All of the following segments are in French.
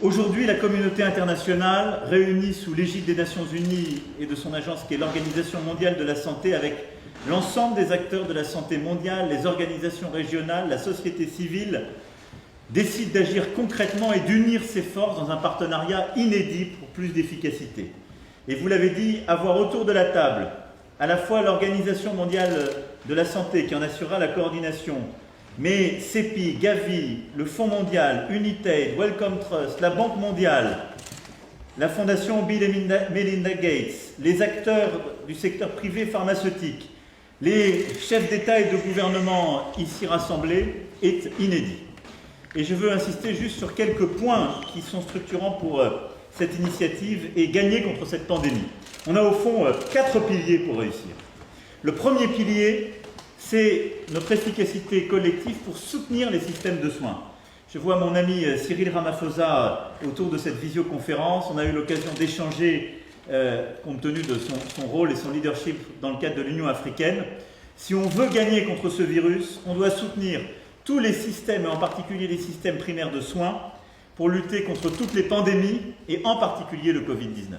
Aujourd'hui, la communauté internationale, réunie sous l'égide des Nations Unies et de son agence qui est l'Organisation mondiale de la santé, avec l'ensemble des acteurs de la santé mondiale, les organisations régionales, la société civile, décide d'agir concrètement et d'unir ses forces dans un partenariat inédit pour plus d'efficacité. Et vous l'avez dit, avoir autour de la table à la fois l'Organisation mondiale de la santé qui en assurera la coordination, mais CEPI, Gavi, le Fonds mondial, Unitaid, Wellcome Trust, la Banque mondiale, la Fondation Bill et Melinda Gates, les acteurs du secteur privé pharmaceutique, les chefs d'État et de gouvernement ici rassemblés, est inédit. Et je veux insister juste sur quelques points qui sont structurants pour cette initiative et gagner contre cette pandémie. On a au fond 4 piliers pour réussir. Le premier pilier, c'est notre efficacité collective pour soutenir les systèmes de soins. Je vois mon ami Cyril Ramaphosa autour de cette visioconférence. On a eu l'occasion d'échanger, compte tenu de son rôle et son leadership dans le cadre de l'Union africaine. Si on veut gagner contre ce virus, on doit soutenir tous les systèmes, et en particulier les systèmes primaires de soins, pour lutter contre toutes les pandémies, et en particulier le Covid-19.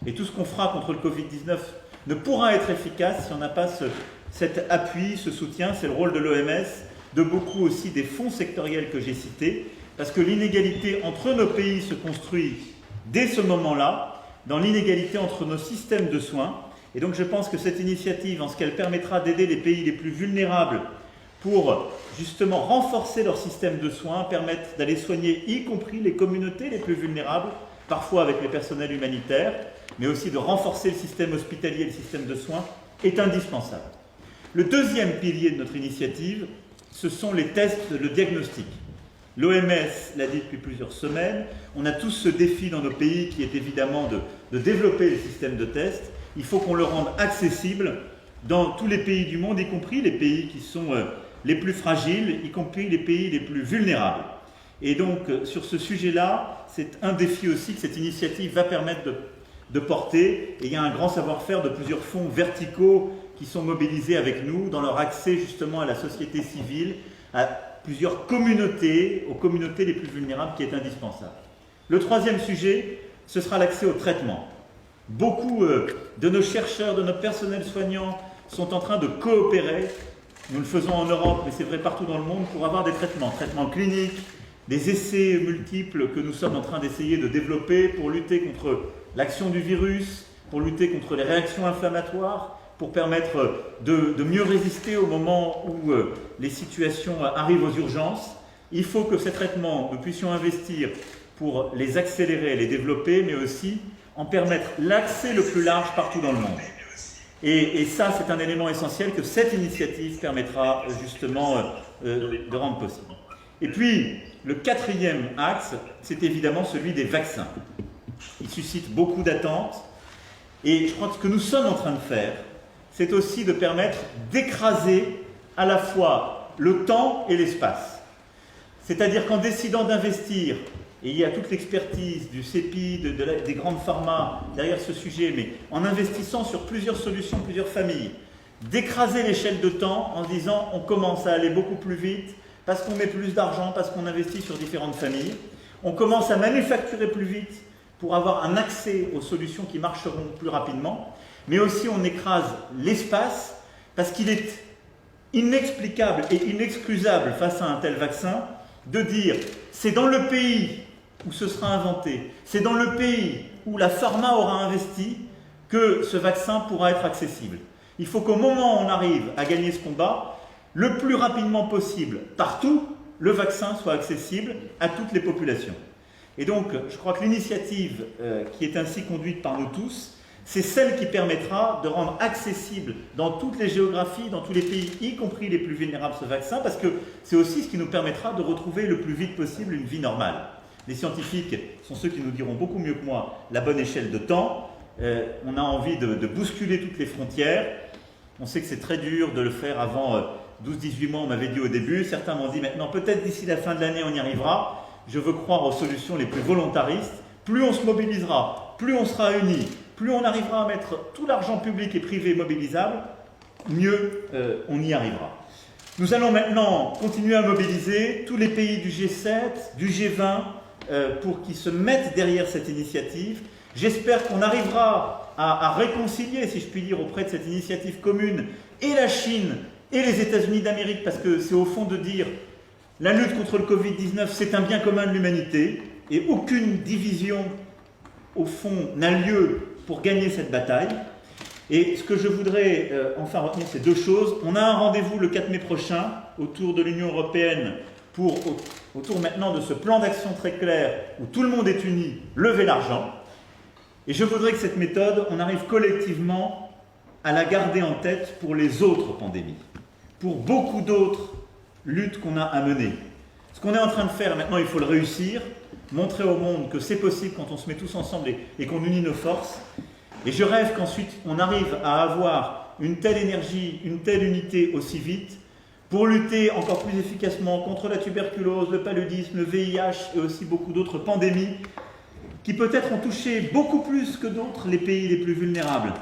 Et tout ce qu'on fera contre le Covid-19 ne pourra être efficace si on n'a pas cet appui, ce soutien. C'est le rôle de l'OMS, de beaucoup aussi des fonds sectoriels que j'ai cités, parce que l'inégalité entre nos pays se construit dès ce moment-là, dans l'inégalité entre nos systèmes de soins. Et donc je pense que cette initiative, en ce qu'elle permettra d'aider les pays les plus vulnérables pour justement renforcer leur système de soins, permettre d'aller soigner y compris les communautés les plus vulnérables, parfois avec les personnels humanitaires, mais aussi de renforcer le système hospitalier et le système de soins, est indispensable. Le deuxième pilier de notre initiative, ce sont les tests, le diagnostic. L'OMS l'a dit depuis plusieurs semaines, on a tous ce défi dans nos pays qui est évidemment de développer les systèmes de tests. Il faut qu'on le rende accessible dans tous les pays du monde, y compris les pays qui sont les plus fragiles, y compris les pays les plus vulnérables. Et donc, sur ce sujet-là, c'est un défi aussi que cette initiative va permettre de porter. Et il y a un grand savoir-faire de plusieurs fonds verticaux qui sont mobilisés avec nous dans leur accès justement à la société civile, à plusieurs communautés, aux communautés les plus vulnérables, qui est indispensable. Le troisième sujet, ce sera l'accès au traitement. Beaucoup de nos chercheurs, de nos personnels soignants sont en train de coopérer. Nous le faisons en Europe, mais c'est vrai partout dans le monde, pour avoir des traitements cliniques, des essais multiples que nous sommes en train d'essayer de développer pour lutter contre l'action du virus, pour lutter contre les réactions inflammatoires, pour permettre de mieux résister au moment où les situations arrivent aux urgences. Il faut que ces traitements, nous puissions investir pour les accélérer, les développer, mais aussi en permettre l'accès le plus large partout dans le monde. Et ça, c'est un élément essentiel que cette initiative permettra justement de rendre possible. Et puis, le quatrième axe, c'est évidemment celui des vaccins. Il suscite beaucoup d'attentes. Et je crois que ce que nous sommes en train de faire, c'est aussi de permettre d'écraser à la fois le temps et l'espace. C'est-à-dire qu'en décidant d'investir, et il y a toute l'expertise du CEPI, des grandes pharma derrière ce sujet, mais en investissant sur plusieurs solutions, plusieurs familles, d'écraser l'échelle de temps en se disant on commence à aller beaucoup plus vite parce qu'on met plus d'argent, parce qu'on investit sur différentes familles, on commence à manufacturer plus vite pour avoir un accès aux solutions qui marcheront plus rapidement, mais aussi on écrase l'espace parce qu'il est inexplicable et inexcusable face à un tel vaccin de dire c'est dans le pays où ce sera inventé, c'est dans le pays où la pharma aura investi que ce vaccin pourra être accessible. Il faut qu'au moment où on arrive à gagner ce combat, le plus rapidement possible, partout, le vaccin soit accessible à toutes les populations. Et donc, je crois que l'initiative qui est ainsi conduite par nous tous, c'est celle qui permettra de rendre accessible dans toutes les géographies, dans tous les pays, y compris les plus vulnérables, ce vaccin, parce que c'est aussi ce qui nous permettra de retrouver le plus vite possible une vie normale. Les scientifiques sont ceux qui nous diront beaucoup mieux que moi la bonne échelle de temps. On a envie de bousculer toutes les frontières. On sait que c'est très dur de le faire avant 12-18 mois, on m'avait dit au début. Certains m'ont dit maintenant, peut-être d'ici la fin de l'année, on y arrivera. Je veux croire aux solutions les plus volontaristes. Plus on se mobilisera, plus on sera unis, plus on arrivera à mettre tout l'argent public et privé mobilisable, mieux on y arrivera. Nous allons maintenant continuer à mobiliser tous les pays du G7, du G20, pour qu'ils se mettent derrière cette initiative. J'espère qu'on arrivera à réconcilier, si je puis dire, auprès de cette initiative commune, et la Chine et les États-Unis d'Amérique, parce que c'est au fond de dire la lutte contre le Covid-19, c'est un bien commun de l'humanité, et aucune division, au fond, n'a lieu pour gagner cette bataille. Et ce que je voudrais enfin retenir, c'est deux choses. On a un rendez-vous le 4 mai prochain autour de l'Union européenne autour maintenant de ce plan d'action très clair où tout le monde est uni, lever l'argent. Et je voudrais que cette méthode, on arrive collectivement à la garder en tête pour les autres pandémies, pour beaucoup d'autres luttes qu'on a à mener. Ce qu'on est en train de faire maintenant, il faut le réussir, montrer au monde que c'est possible quand on se met tous ensemble et qu'on unit nos forces. Et je rêve qu'ensuite on arrive à avoir une telle énergie, une telle unité aussi vite pour lutter encore plus efficacement contre la tuberculose, le paludisme, le VIH et aussi beaucoup d'autres pandémies qui peut-être ont touché beaucoup plus que d'autres les pays les plus vulnérables,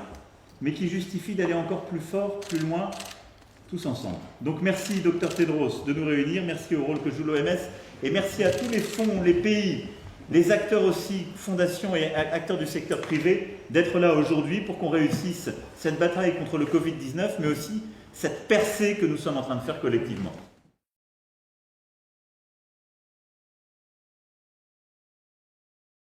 mais qui justifient d'aller encore plus fort, plus loin, tous ensemble. Donc merci Dr Tedros de nous réunir, merci au rôle que joue l'OMS et merci à tous les fonds, les pays, les acteurs aussi, fondations et acteurs du secteur privé, d'être là aujourd'hui pour qu'on réussisse cette bataille contre le Covid-19, mais aussi cette percée que nous sommes en train de faire collectivement.